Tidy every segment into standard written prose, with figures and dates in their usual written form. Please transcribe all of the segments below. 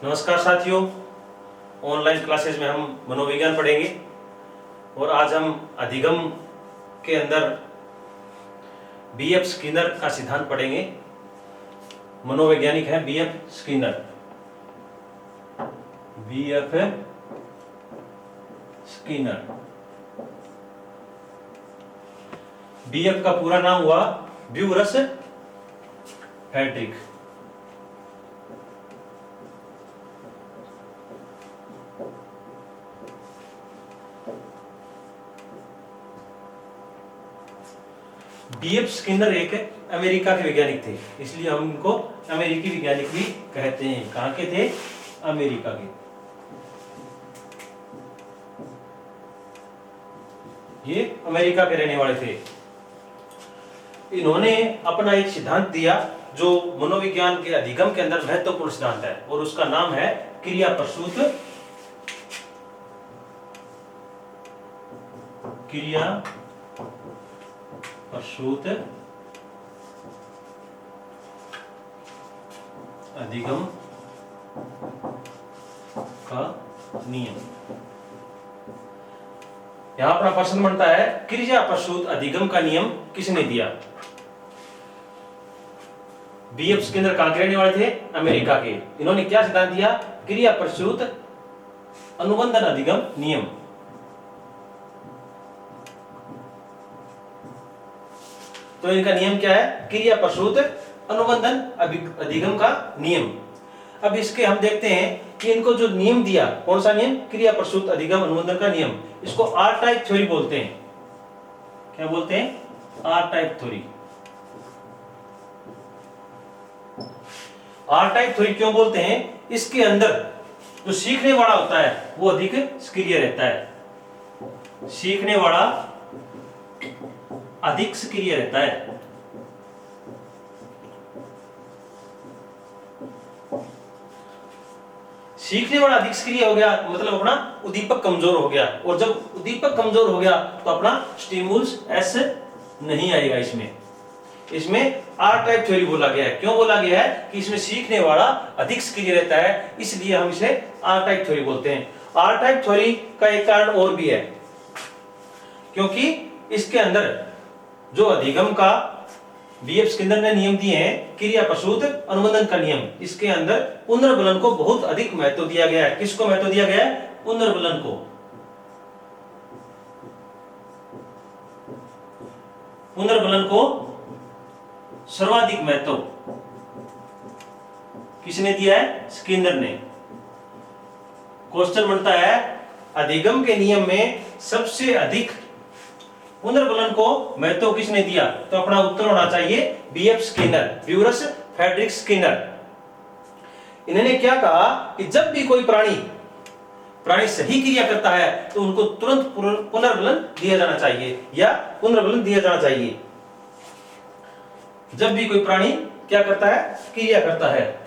नमस्कार साथियों, online classes में हम मनोविज्ञान पढ़ेंगे और आज हम अधिगम के अंदर बीएफ स्किनर का सिद्धांत पढ़ेंगे। मनोवैज्ञानिक है BF Skinner. BF Skinner, BF का पूरा नाम हुआ ब्यूरस फ्रेडरिक। बीएफ स्किनर एक अमेरिका के वैज्ञानिक थे, इसलिए हम इनको अमेरिकी वैज्ञानिक भी कहते हैं। कहाँ के थे? अमेरिका के। ये अमेरिका के रहने वाले थे। इन्होंने अपना एक सिद्धांत दिया जो मनोविज्ञान के अधिगम के अंदर महत्वपूर्ण सिद्धांत है और उसका नाम है क्रिया प्रसूत अधिगम का नियम। यहां अपना प्रश्न बनता है, क्रिया प्रसूत अधिगम का नियम किसने दिया? बीएफ स्किनर कहां के रहने वाले थे? अमेरिका के। इन्होंने क्या सिद्धांत दिया? क्रिया प्रसूत अनुबंधन अधिगम नियम। तो इनका नियम क्या है? क्रिया प्रसूत अनुबंधन अधिगम का नियम। अब इसके हम देखते हैं कि इनको जो नियम दिया, कौन सा नियम? क्रिया प्रसूत अधिगम अनुबंधन का नियम। इसको आर टाइप थ्योरी बोलते हैं। क्या बोलते हैं? R type theory. R type theory क्यों बोलते हैं? इसके अंदर जो सीखने वाला होता है वो अधिक सक्रिय रहता है। सीखने वाला अधिक सक्रिय रहता है। सीखने वाला अधिक सक्रिय हो गया मतलब अपना उद्दीपक कमजोर हो गया, और जब उद्दीपक कमजोर हो गया तो अपना स्टिमुलस एस नहीं आएगा। इसमें आर टाइप थ्योरी बोला गया है। क्यों बोला गया है? कि इसमें सीखने वाला अधिक सक्रिय रहता है, इसलिए हम इसे आर टाइप थ्योरी बोलते हैं। आर टाइप थ्योरी का एक कारण और भी है, क्योंकि इसके अंदर जो अधिगम का बीएफ स्किनर ने नियम दिए हैं, क्रिया प्रसूत अनुबंधन का नियम, इसके अंदर पुनर्बलन को बहुत अधिक महत्व दिया गया है। किसको महत्व दिया गया है? पुनर्बलन को। पुनर्बलन को सर्वाधिक महत्व किसने दिया है? स्किनर ने। क्वेश्चन बनता है, अधिगम के नियम में सबसे अधिक पुनर्बलन को महत्व किसने दिया? तो अपना उत्तर होना चाहिए बीएफ स्किनर, ब्यूरस फ्रेडरिक स्किनर। इन्होंने क्या कहा कि जब भी कोई प्राणी सही क्रिया करता है तो उनको तुरंत पुनर्बलन दिया जाना चाहिए या पुनर्बलन दिया जाना चाहिए। जब भी कोई प्राणी क्या करता है? क्रिया करता है।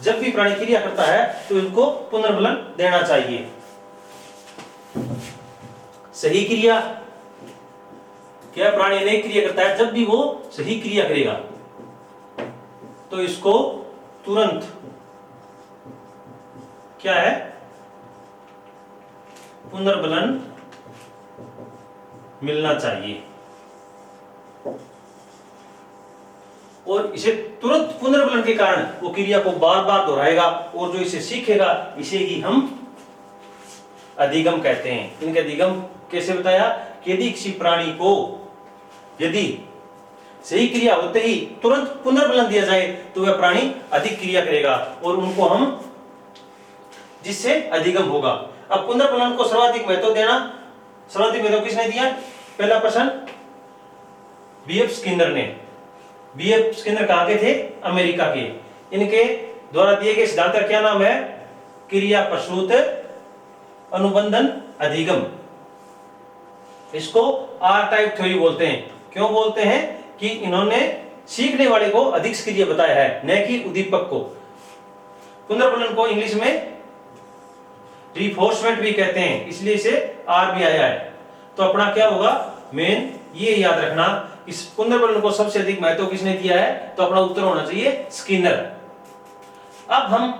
जब भी प्राणी क्रिया करता है तो इनको पुनर्बलन देना चाहिए। सही क्रिया, क्या प्राणी अनेक क्रिया करता है? जब भी वो सही क्रिया करेगा तो इसको तुरंत क्या है? पुनर्बलन मिलना चाहिए। और इसे तुरंत पुनर्बलन के कारण वो क्रिया को बार बार दोहराएगा और जो इसे सीखेगा इसे ही हम अधिगम कहते हैं। इनके अधिगम कैसे बताया? कि यदि किसी प्राणी को यदि सही क्रिया होते ही तुरंत पुनर्बलन दिया जाए तो वह प्राणी अधिक क्रिया करेगा और उनको हम जिससे अधिगम होगा। अब पुनर्बलन को सर्वाधिक महत्व देना, सर्वाधिक महत्व किसने दिया? पहला प्रश्न बीएफ स्किनर ने। बीएफ स्किनर कहां के थे? अमेरिका के। इनके द्वारा दिए गए सिद्धांत का क्या नाम है? क्रिया प्रसूत अनुबंधन अधिगम। इसको आर टाइप थ्योरी बोलते हैं। क्यों बोलते हैं? कि इन्होंने सीखने वाले को अधिक सक्रिय बताया है, न कि उद्दीपक को। पुनर्बलन को इंग्लिश में रिफोर्समेंट भी कहते हैं, इसलिए इसे आर भी आया है। तो अपना क्या होगा? मेन ये याद रखना, इस पुनर्बलन को सबसे अधिक महत्व किसने दिया है? तो अपना उत्तर होना चाहिए स्किनर। अब हम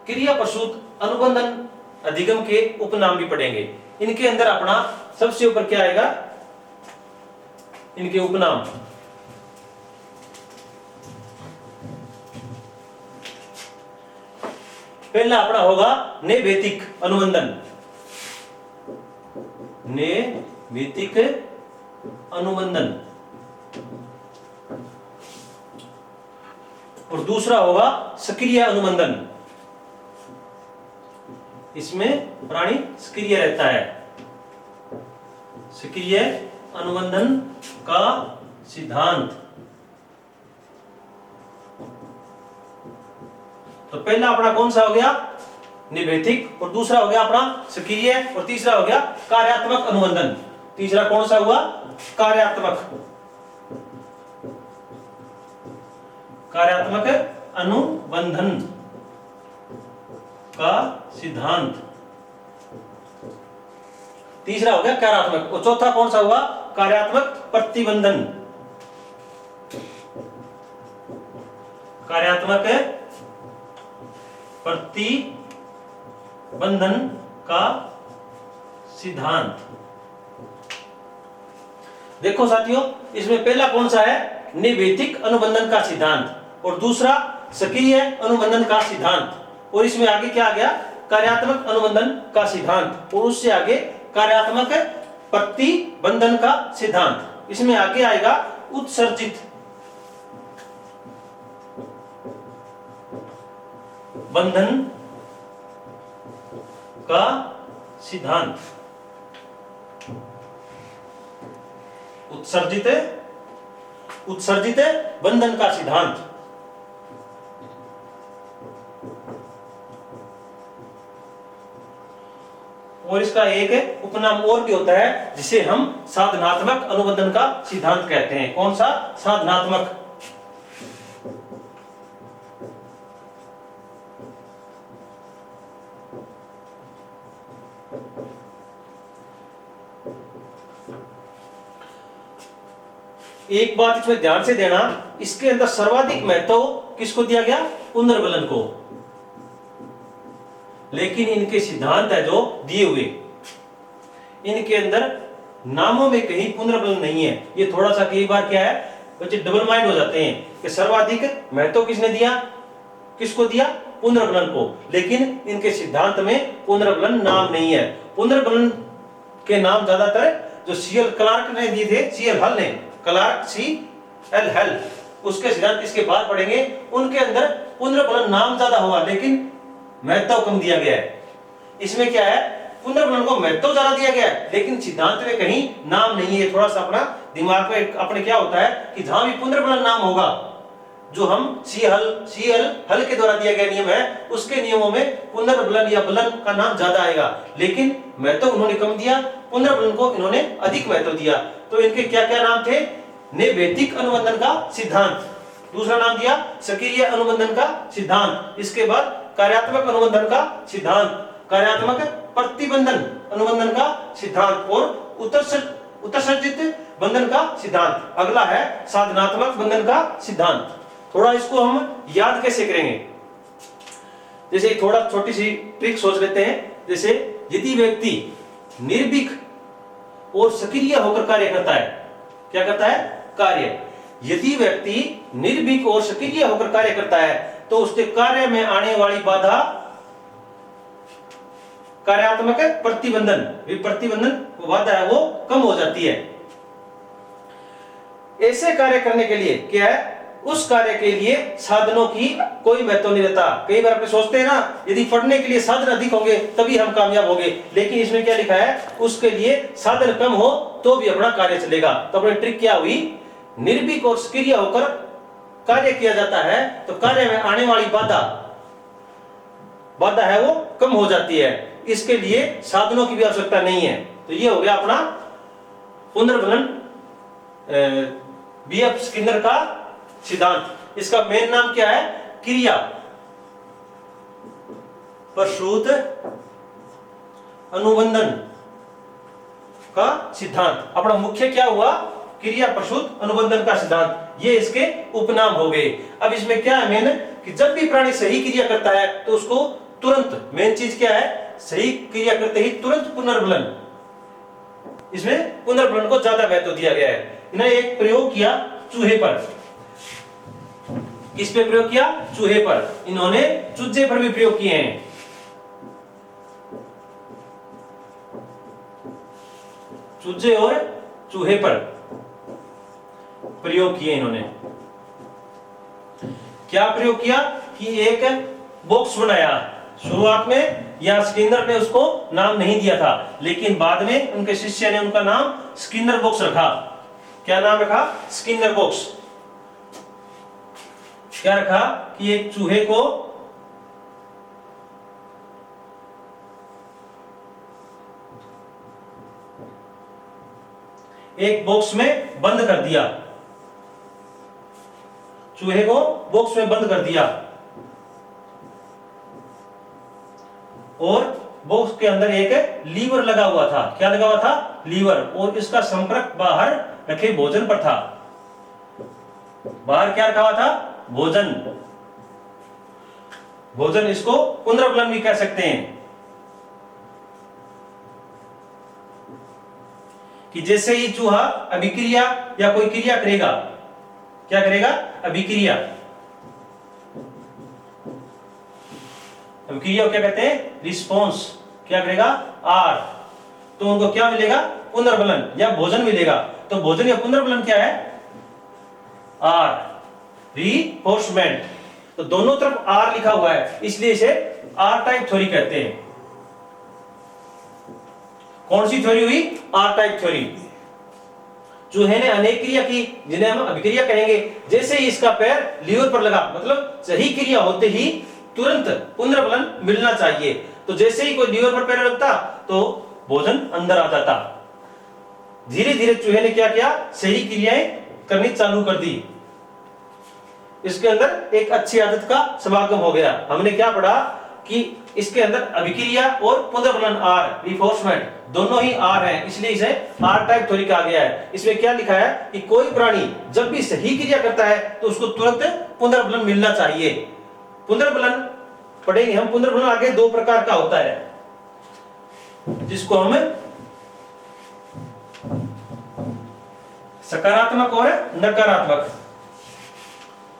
क्रिया प्रसूत अनुबंधन अधिगम के उपनाम भी पढ़ेंगे। इनके अंदर अपना सबसे ऊपर क्या आएगा, इनके उपनाम। पहला अपना होगा नैवेतिक अनुबंधन, नैवेतिक अनुबंधन, और दूसरा होगा सक्रिय अनुबंधन। इसमें प्राणी सक्रिय रहता है। सक्रिय अनुबंधन का सिद्धांत। तो पहला अपना कौन सा हो गया, नैवेतिक, और दूसरा हो गया अपना सक्रिय, और तीसरा हो गया कार्यात्मक अनुबंधन। तीसरा कौन सा हुआ, कार्यात्मक, कार्यात्मक अनुबंधन का सिद्धांत। तीसरा हो गया कार्यात्मक, और चौथा कौन सा हुआ, कार्यात्मक प्रतिबंधन, कार्यात्मक प्रतिबंधन का सिद्धांत। देखो साथियों, इसमें पहला कौन सा है, नैवेतिक अनुबंधन का सिद्धांत, और दूसरा सक्रिय अनुबंधन का सिद्धांत, और इसमें आगे क्या आ गया, कार्यात्मक अनुबंधन का सिद्धांत, और उससे आगे कार्यात्मक प्रतिबंधन का सिद्धांत। इसमें आगे आएगा उत्सर्जित बंधन का सिद्धांत। उत्सर्जित बंधन का सिद्धांत। और इसका एक उपनाम और भी होता है, जिसे हम साधनात्मक अनुबंधन का सिद्धांत कहते हैं। कौन सा, साधनात्मक। एक बात इसमें ध्यान से देना, इसके अंदर सर्वाधिक महत्व किसको दिया गया, पुनर्बलन को। लेकिन इनके सिद्धांत है जो दिए हुए, इनके अंदर नामों में कहीं पुनर्बलन नहीं है। ये थोड़ा सा कई बार क्या है, बच्चे डबल माइंड हो जाते हैं कि सर्वाधिक महत्व किसने दिया, किसको दिया, पुनर्बलन को। लेकिन इनके सिद्धांत में पुनर्बलन नाम नहीं है। पुनर्बलन के नाम ज्यादातर जो सीएल क्लार्क ने दिए थे, सीएल हल ने, क्लार्क सीएल हल, उसके सिद्धांत इसके बाद पढ़ेंगे। उनके अंदर पुनर्बलन नाम ज्यादा होगा, लेकिन महत्व कम दिया गया है। इसमें क्या है, पुनर्बलन को महत्व ज्यादा दिया गया है, लेकिन सिद्धांत में कहीं नाम नहीं है। थोड़ा सा अपना दिमाग में अपने क्या होता है कि जहां भी पुनर्बलन नाम होगा, जो हम सीएल हल के द्वारा दिया गया नियम है, उसके नियमों में पुनर्बलन या बलन का नाम ज्यादा आएगा, लेकिन महत्व उन्होंने कम दिया, पुनर्बलन को इन्होंने अधिक महत्व दिया। तो इनके क्या क्या नाम थे, नैवेतिक अनुबंधन का सिद्धांत, दूसरा नाम दिया सक्रिय अनुबंधन का सिद्धांत, इसके बाद कार्यात्मक अनुबंधन का सिद्धांत, कार्यात्मक प्रतिबंधन अनुबंधन का सिद्धांत, और उत्सर्जित बंधन का सिद्धांत। अगला है साधनात्मक बंधन का सिद्धांत। थोड़ा इसको हम याद कैसे करेंगे, जैसे थोड़ा छोटी सी ट्रिक सोच लेते हैं। जैसे यदि व्यक्ति निर्भीक और सक्रिय होकर कार्य करता है, क्या करता है, कार्य। यदि व्यक्ति निर्भीक और सक्रिय होकर कार्य करता है, तो उसके कार्य में आने वाली बाधा कार्यात्मक प्रतिबंधन, प्रतिबंधन बाधा है वो कम हो जाती है। ऐसे कार्य करने के लिए क्या है, उस कार्य के लिए साधनों की कोई महत्व नहीं रहता। कई बार अपने सोचते हैं ना, यदि पढ़ने के लिए साधन अधिक होंगे तभी हम कामयाब होंगे, लेकिन इसमें क्या लिखा है, उसके लिए साधन कम हो तो भी अपना कार्य चलेगा। तो अपनी ट्रिक क्या हुई, निर्भीक और सक्रिय होकर कार्य किया जाता है तो कार्य में आने वाली बाधा है वो कम हो जाती है। इसके लिए साधनों की भी आवश्यकता नहीं है। तो ये हो गया अपना पुनर्बलन बीएफ स्किनर का सिद्धांत। इसका मेन नाम क्या है, क्रिया प्रसूत अनुबंधन का सिद्धांत। अपना मुख्य क्या हुआ, क्रिया प्रसूत अनुबंधन का सिद्धांत। ये इसके उपनाम हो गए। अब इसमें क्या है मेन, कि जब भी प्राणी सही क्रिया करता है तो उसको तुरंत, मेन चीज क्या है, सही क्रिया करते ही तुरंत पुनर्बलन, इसमें पुनर्बलन को ज्यादा महत्व दिया गया है। इन्होंने एक प्रयोग किया चूहे पर। किस पे प्रयोग किया? चूहे पर। इन्होंने चूजे पर भी प्रयोग किए हैं। चूजे और चूहे पर प्रयोग किए इन्होंने। क्या प्रयोग किया कि एक बॉक्स बनाया। शुरुआत में या स्किनर ने उसको नाम नहीं दिया था, लेकिन बाद में उनके शिष्य ने उनका नाम स्किनर बॉक्स रखा। क्या नाम रखा? Skinner box. क्या रखा कि एक चूहे को एक बॉक्स में बंद कर दिया, चूहे को बॉक्स में बंद कर दिया, और बॉक्स के अंदर एक लीवर लगा हुआ था। क्या लगा हुआ था? लीवर। और इसका संपर्क बाहर रखे भोजन पर था। बाहर क्या रखा हुआ था? भोजन। भोजन, इसको पुनर्बलन भी कह सकते हैं। कि जैसे ही चूहा अभिक्रिया या कोई क्रिया करेगा, क्या करेगा? अभिक्रिया। अभिक्रिया क्या कहते हैं? रिस्पॉन्स। क्या करेगा? आर। तो उनको क्या मिलेगा? पुनर्बलन या भोजन मिलेगा। तो भोजन या पुनर्बलन क्या है? R, reinforcement. तो दोनों तरफ आर लिखा हुआ है, इसलिए इसे आर टाइप थ्योरी कहते हैं। कौन सी थ्योरी हुई? R type theory. चूहे ने अनेक क्रिया की, जिन्हें हम अभिक्रिया कहेंगे। जैसे ही इसका पैर लीवर पर लगा, मतलब सही क्रिया होते ही तुरंत पुनर्बलन मिलना चाहिए। तो जैसे ही कोई लीवर पर पैर लगता तो भोजन अंदर आ जाता। धीरे धीरे चूहे ने क्या किया? सही क्रियाएं करनी चालू कर दी। इसके अंदर एक अच्छी आदत का समागम हो गया। हमने क्या पढ़ा कि इसके अंदर अभिक्रिया और पुनर्बलन आर, रिइंफोर्समेंट दोनों ही आर है, इसलिए इसे आर टाइप थ्योरी कहा गया है। इसमें क्या लिखा है कि कोई प्राणी जब भी सही क्रिया करता है तो उसको तुरंत पुनर्बलन मिलना चाहिए। पुनर्बलन पढ़ेंगे हम। पुनर्बलन आगे दो प्रकार का होता है, जिसको हम सकारात्मक और नकारात्मक।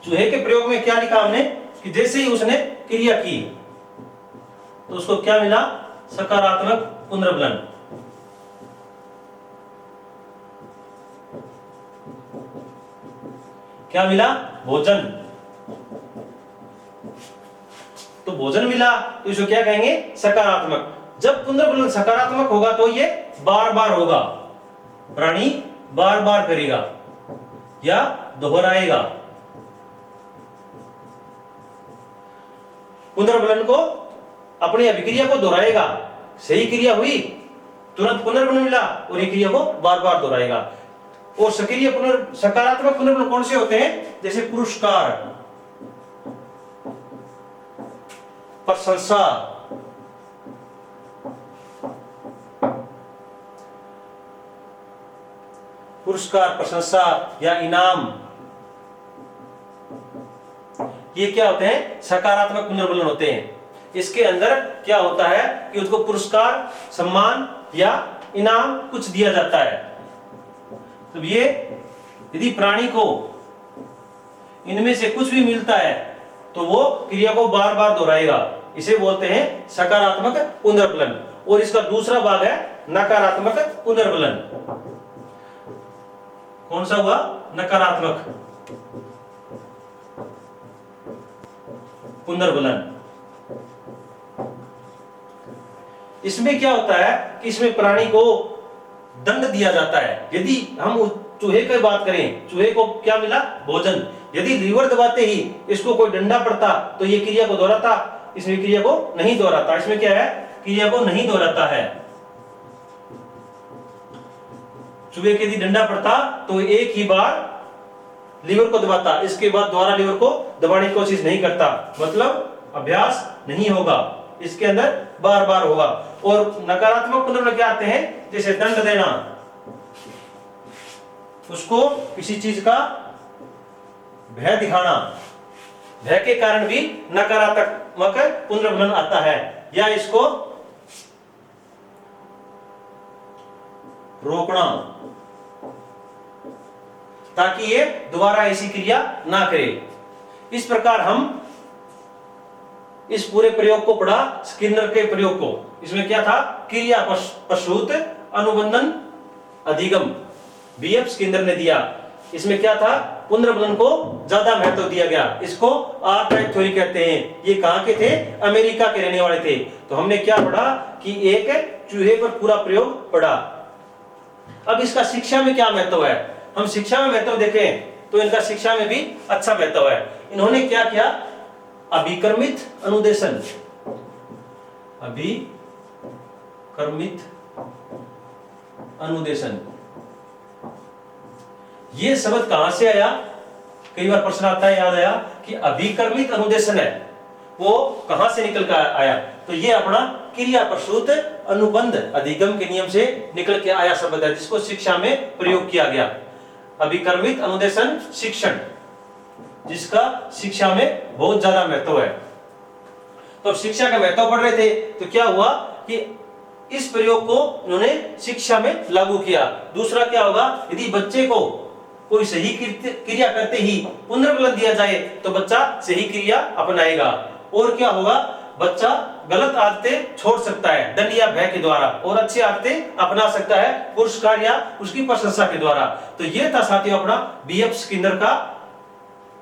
चूहे के प्रयोग में क्या लिखा हमने कि जैसे ही उसने क्रिया की तो उसको क्या मिला? सकारात्मक पुनर्बलन। क्या मिला? भोजन। तो भोजन मिला तो इसको क्या कहेंगे? सकारात्मक। जब पुनर्बलन सकारात्मक होगा तो ये बार बार होगा, प्राणी बार बार करेगा या दोहराएगा। पुनर्बलन को, अपनी अभिक्रिया को दोहराएगा। सही क्रिया हुई, तुरंत पुनर्बलन मिला, और ये क्रिया को बार बार दोहराएगा। और सक्रिय सकारात्मक पुनर्बलन कौन से होते हैं? जैसे पुरस्कार, प्रशंसा, पुरस्कार, प्रशंसा या इनाम, ये क्या होते हैं? सकारात्मक पुनर्बलन होते हैं। इसके अंदर क्या होता है कि उसको पुरस्कार, सम्मान या इनाम कुछ दिया जाता है। तो ये यदि प्राणी को इनमें से कुछ भी मिलता है तो वो क्रिया को बार बार दोहराएगा। इसे बोलते हैं सकारात्मक पुनर्बलन। और इसका दूसरा भाग है नकारात्मक पुनर्बलन। कौन सा हुआ? नकारात्मक पुनर्बलन। इसमें क्या होता है कि इसमें प्राणी को दंड दिया जाता है। यदि हम चूहे की बात करें, चूहे को क्या मिला? भोजन। यदि लीवर दबाते ही इसको कोई डंडा पड़ता तो ये क्रिया को दोहराता, इसमें क्रिया को नहीं दोहराता। इसमें क्या है? क्रिया को नहीं दोहराता है। चूहे के यदि डंडा पड़ता तो एक ही बार लीवर को दबाता, इसके बाद दोबारा लीवर को दबाने की कोशिश नहीं करता, मतलब अभ्यास नहीं होगा, इसके अंदर बार बार होगा। और नकारात्मक पुनर्बलन क्या आते हैं? जैसे दंड देना, उसको किसी चीज का भय दिखाना, भय के कारण भी नकारात्मक पुनर्बलन आता है, या इसको रोकना ताकि ये दोबारा ऐसी क्रिया ना करे। इस प्रकार हम इस पूरे प्रयोग को पढ़ा, स्किनर के प्रयोग को। इसमें क्या था? क्रिया प्रसूत अनुबंधन अधिगम, बीएफ स्किनर ने दिया। इसमें क्या था? पुनर्बलन को ज्यादा महत्व दिया गया। इसको आर्काइव थ्योरी कहते हैं। ये कहां के थे? अमेरिका के रहने वाले थे। तो हमने क्या पढ़ा कि एक चूहे पर पूरा प्रयोग पढ़ा। अब इसका शिक्षा में क्या महत्व है? हम शिक्षा में महत्व देखें तो इनका शिक्षा में भी अच्छा महत्व है। इन्होंने क्या किया? अभिकर्मित अनुदेशन, अभिकर्मित अनुदेशन, ये शब्द कहां से आया? कई बार प्रश्न आता है, याद आया कि अभिकर्मित अनुदेशन है, वो कहां से निकल कर आया? तो ये अपना क्रिया प्रसूत अनुबंध अधिगम के नियम से निकल के आया शब्द है, जिसको शिक्षा में प्रयोग किया गया। अभिकर्मित अनुदेशन शिक्षण, जिसका शिक्षा में बहुत ज्यादा महत्व है। तो शिक्षा का महत्व पढ़ रहे थे तो क्या हुआ कि इस प्रयोग को उन्होंने शिक्षा में लागू किया। दूसरा क्या होगा? यदि बच्चे को कोई सही क्रिया करते ही पुनर्बलन दिया जाए तो बच्चा सही क्रिया अपनाएगा। और क्या होगा? बच्चा गलत आदतें छोड़ सकता है दंड या भय के द्वारा, और अच्छी आदतें अपना सकता है पुरस्कार या उसकी प्रशंसा के द्वारा। तो ये था साथियों अपना बीएफ स्किनर का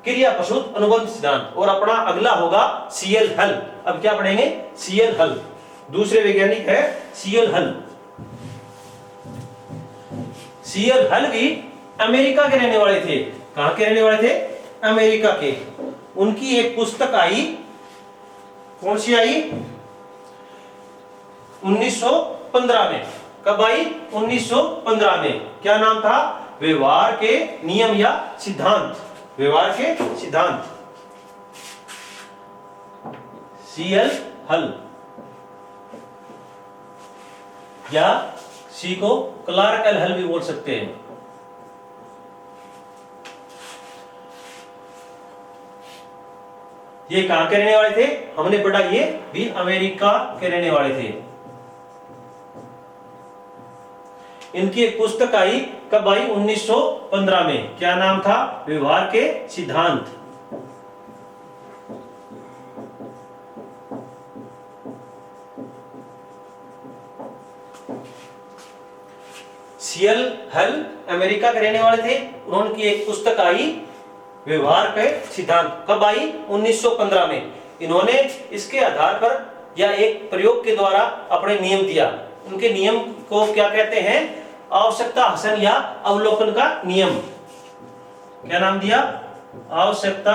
क्रिया प्रसूत अनुबंध सिद्धांत। और अपना अगला होगा सीएल हल। अब क्या पढ़ेंगे? सीएल हल। दूसरे वैज्ञानिक है सीएल हल। सीएल हल भी अमेरिका के रहने वाले थे। कहां के रहने वाले थे? अमेरिका के। उनकी एक पुस्तक आई, कौन सी आई? 1915 में। कब आई? 1915 में। क्या नाम था? व्यवहार के नियम या सिद्धांत, व्यवहार के सिद्धांत, सीएल हल, या सी को क्लार्क एल हल भी बोल सकते हैं। ये कहां के रहने वाले थे? हमने पढ़ा ये भी अमेरिका के रहने वाले थे। इनकी एक पुस्तक आई, कब आई? 1915 में। क्या नाम था? व्यवहार के सिद्धांत। सीएल हल अमेरिका के रहने वाले थे। उन्होंने की एक पुस्तक आई, व्यवहार के सिद्धांत। कब आई? 1915 में। इन्होंने इसके आधार पर या एक प्रयोग के द्वारा अपने नियम दिया। उनके नियम को क्या कहते हैं? आवश्यकता हसन या अवलोकन का नियम। क्या नाम दिया? आवश्यकता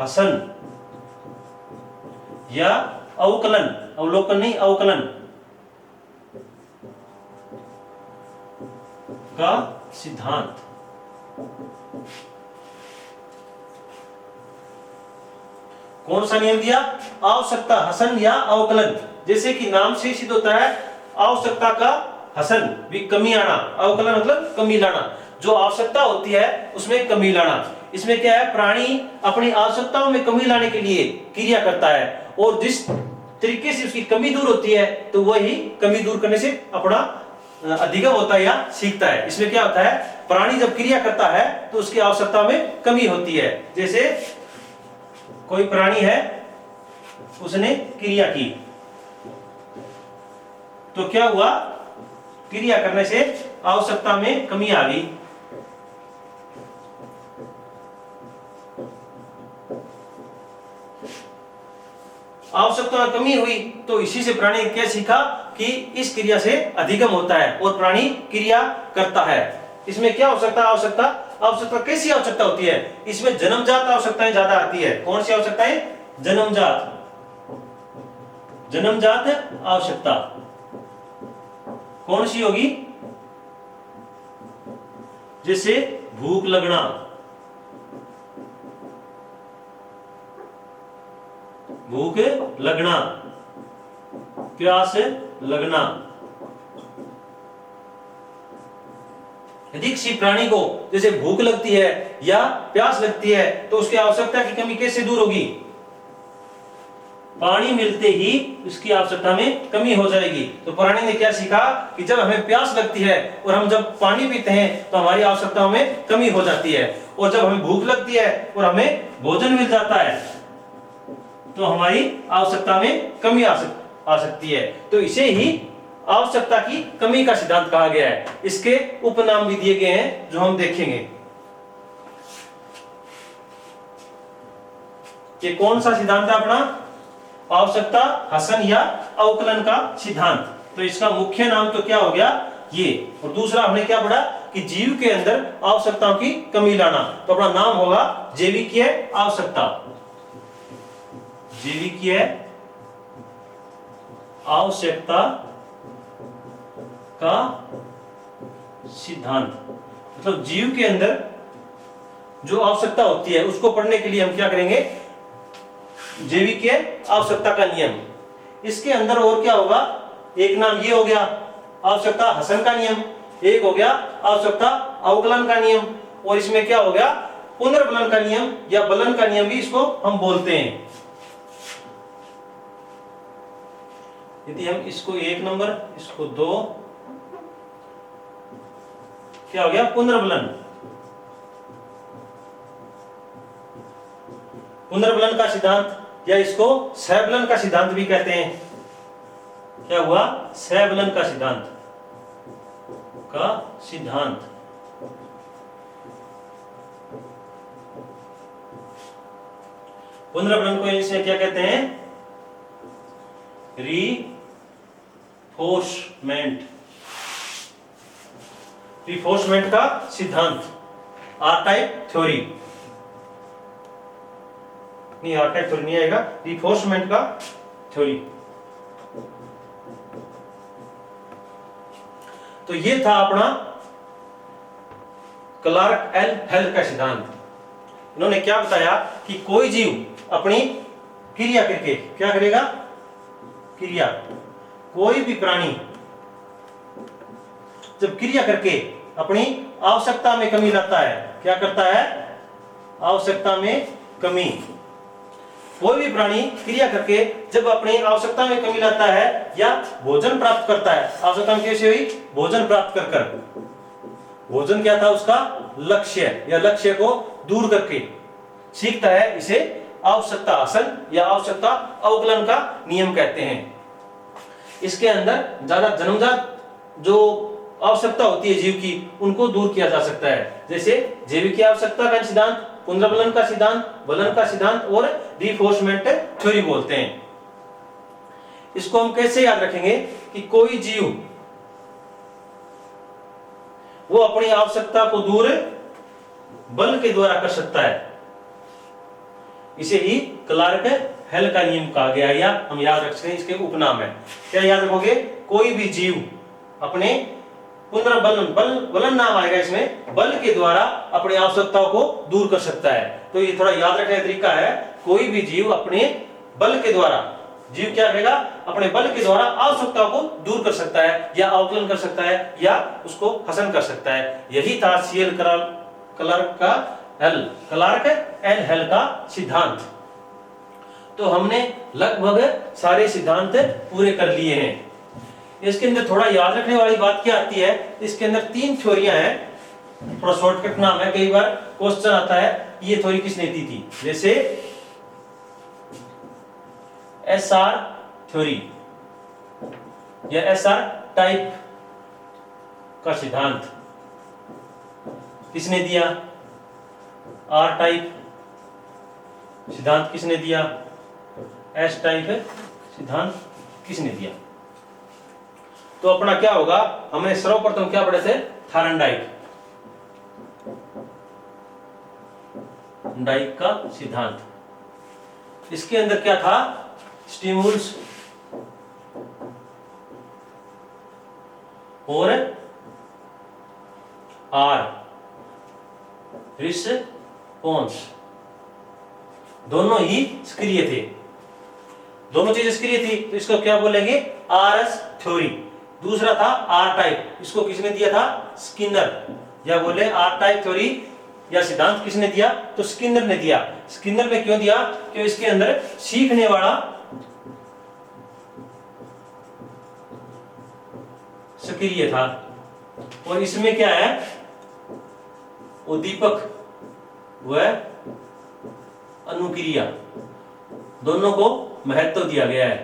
हसन या अवकलन, अवलोकन नहीं अवकलन का सिद्धांत। कौन सा नियम दिया? आवश्यकता हसन या अवकलन। जैसे कि नाम से सिद्ध होता है, आवश्यकता का हसन भी कमी आना, अवकलन मतलब कमी लाना। जो आवश्यकता होती है उसमें कमी लाना। इसमें क्या है? प्राणी अपनी आवश्यकताओं में कमी लाने के लिए क्रिया करता है, और जिस तरीके से उसकी कमी दूर होती है तो वही कमी दूर करने से अपना अधिगम होता है या सीखता है। इसमें क्या होता है? प्राणी जब क्रिया करता है तो उसकी आवश्यकता में कमी होती है। जैसे कोई प्राणी है, उसने क्रिया की तो क्या हुआ? क्रिया करने से आवश्यकता में कमी आ गई। आवश्यकता में कमी हुई तो इसी से प्राणी क्या सीखा कि इस क्रिया से अधिगम होता है और प्राणी क्रिया करता है। इसमें क्या आवश्यकता? आवश्यकता कैसी आवश्यकता होती है? इसमें जन्मजात आवश्यकताएं ज्यादा आती है। कौन सी आवश्यकताएं? जन्मजात आवश्यकता। कौन सी होगी? जैसे भूख लगना, प्यास लगना। यदि किसी प्राणी को जैसे भूख लगती है या प्यास लगती है तो उसकी आवश्यकता की कमी कैसे दूर होगी? पानी मिलते ही उसकी आवश्यकता में कमी हो जाएगी। तो प्राणी ने क्या सीखा कि जब हमें प्यास लगती है और हम जब पानी पीते हैं तो हमारी आवश्यकताओं में कमी हो जाती है, और जब हमें भूख लगती है और हमें भोजन मिल जाता है तो हमारी आवश्यकता में कमी आ सकती है। तो इसे ही आवश्यकता की कमी का सिद्धांत कहा गया है। इसके उपनाम भी दिए गए हैं जो हम देखेंगे। ये कौन सा सिद्धांत है अपना? आवश्यकता हसन या अवकलन का सिद्धांत। तो इसका मुख्य नाम तो क्या हो गया ये, और दूसरा हमने क्या पढ़ा कि जीव के अंदर आवश्यकताओं की कमी लाना, तो अपना नाम होगा जैविकीय आवश्यकता। जैविकीय आवश्यकता का सिद्धांत, मतलब जीव के अंदर जो आवश्यकता होती है उसको पढ़ने के लिए हम क्या करेंगे? जैविकीय आवश्यकता का नियम। इसके अंदर और क्या होगा? एक नाम ये हो गया आवश्यकता हसन का नियम, एक हो गया आवश्यकता अवकलन का नियम, और इसमें क्या हो गया? पुनर्बलन का नियम या बलन का नियम भी इसको हम बोलते हैं। यदि हम इसको 1 नंबर, इसको 2, क्या हो गया? पुनर्बलन। पुनर्बलन का सिद्धांत या इसको सहबलन का सिद्धांत भी कहते हैं। क्या हुआ? सहबलन का सिद्धांत पुनर्बलन को इंग्लिश में क्या कहते हैं? रिफोर्समेंट का सिद्धांत, आर टाइप थ्योरी, नहीं आर टाइप थ्योरी नहीं आएगा, रिफोर्समेंट का थ्योरी। तो ये था अपना क्लार्क एल हेल का सिद्धांत। इन्होंने क्या बताया कि कोई जीव अपनी क्रिया करके क्या करेगा? क्रिया, कोई भी प्राणी जब क्रिया करके अपनी आवश्यकता में कमी लाता है, क्या करता है? आवश्यकता में कमी। कोई भी प्राणी क्रिया करके जब अपनी आवश्यकता में कमी लाता है या भोजन प्राप्त करता है, आवश्यकता में कैसे हुई? भोजन प्राप्त कर भोजन क्या था उसका? लक्ष्य, या लक्ष्य को दूर करके सीखता है, इसे आवश्यकता हसन या आवश्यकता अवकलन का नियम कहते हैं। इसके अंदर ज्यादा जन्मजात जो आवश्यकता होती है जीव की, उनको दूर किया जा सकता है, जैसे जैविकीय आवश्यकता का सिद्धांत, पुनर्बलन का सिद्धांत, बलन का सिद्धांत और रिफोर्समेंट थ्योरी बोलते हैं। इसको हम कैसे याद रखेंगे कि कोई जीव वो अपनी आवश्यकता को दूर बल के द्वारा कर सकता है, इसे ही क्लार्क हेल का नियम कहा गया, या हम याद रख सकते हैं, इसके उपनाम है। क्या याद रखोगे? कोई भी जीव अपने बलन नाम आएगा इसमें, बल के द्वारा अपनी आवश्यकताओं को दूर कर सकता है। तो ये थोड़ा याद रखने का तरीका है, कोई भी जीव अपने बल के द्वारा, जीव क्या करेगा? अपने बल के द्वारा आवश्यकताओं को दूर कर सकता है, या अवकलन कर सकता है, या उसको हसन कर सकता है। यही था सीएल क्लार्क एल हेल का सिद्धांत। तो हमने लगभग सारे सिद्धांत पूरे कर लिए हैं। इसके अंदर थोड़ा याद रखने वाली बात क्या आती है? इसके अंदर 3 थ्योरियां हैं, थोड़ा शॉर्टकट नाम है, कई बार क्वेश्चन आता है ये थ्योरी किसने दी थी, जैसे एसआर थ्योरी या एसआर टाइप का सिद्धांत किसने दिया? आर टाइप सिद्धांत किसने दिया? एस टाइप सिद्धांत किसने दिया? तो अपना क्या होगा? हमने सर्वप्रथम क्या पढ़े थे? थायरनडाइक का सिद्धांत। इसके अंदर क्या था? स्टिमुल्स और आर रिस्पॉन्स दोनों ही सक्रिय थे, दोनों चीजें सक्रिय थी, तो इसको क्या बोलेंगे? RS theory. दूसरा था आर टाइप, इसको किसने दिया था? स्किनर, या बोले आर टाइप थ्योरी या सिद्धांत किसने दिया? तो स्किनर ने दिया। स्किनर ने क्यों दिया? कि इसके अंदर सीखने वाला सक्रिय था और इसमें क्या है, उद्दीपक व अनुक्रिया दोनों को महत्व दिया गया है।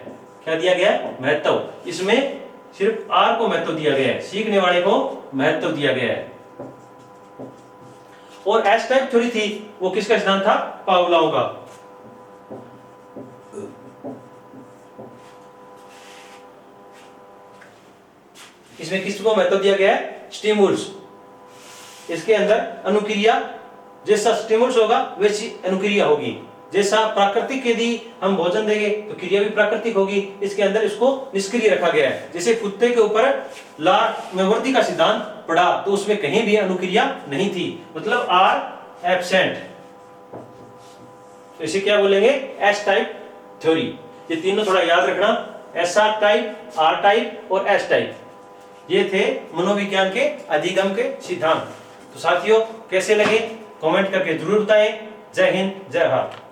क्या दिया गया है? महत्व। इसमें सिर्फ आर को महत्व दिया गया है, सीखने वाले को महत्व दिया गया है। और एस टाइप थ्योरी थी, वो किसका सिद्धांत था? पावलोव का। इसमें किसको महत्व दिया गया है? स्टिमुल्स। इसके अंदर अनुक्रिया, जैसा स्टिमुल्स होगा वैसी अनुक्रिया होगी। जैसा प्राकृतिक यदि हम भोजन देंगे तो क्रिया भी प्राकृतिक होगी। इसके अंदर इसको निष्क्रिय रखा गया है। जैसे कुत्ते के ऊपर लार में वृद्धि का सिद्धांत पड़ा तो उसमें कहीं भी अनुक्रिया नहीं थी, मतलब आर एब्सेंट। तो इसे क्या बोलेंगे? S type theory. ये तीनों थोड़ा याद रखना, S R type, R type और एस टाइप। ये थे मनोविज्ञान के अधिगम के सिद्धांत। तो साथियों कैसे लगे कमेंट करके जरूर बताएं। जय हिंद, जय भारत।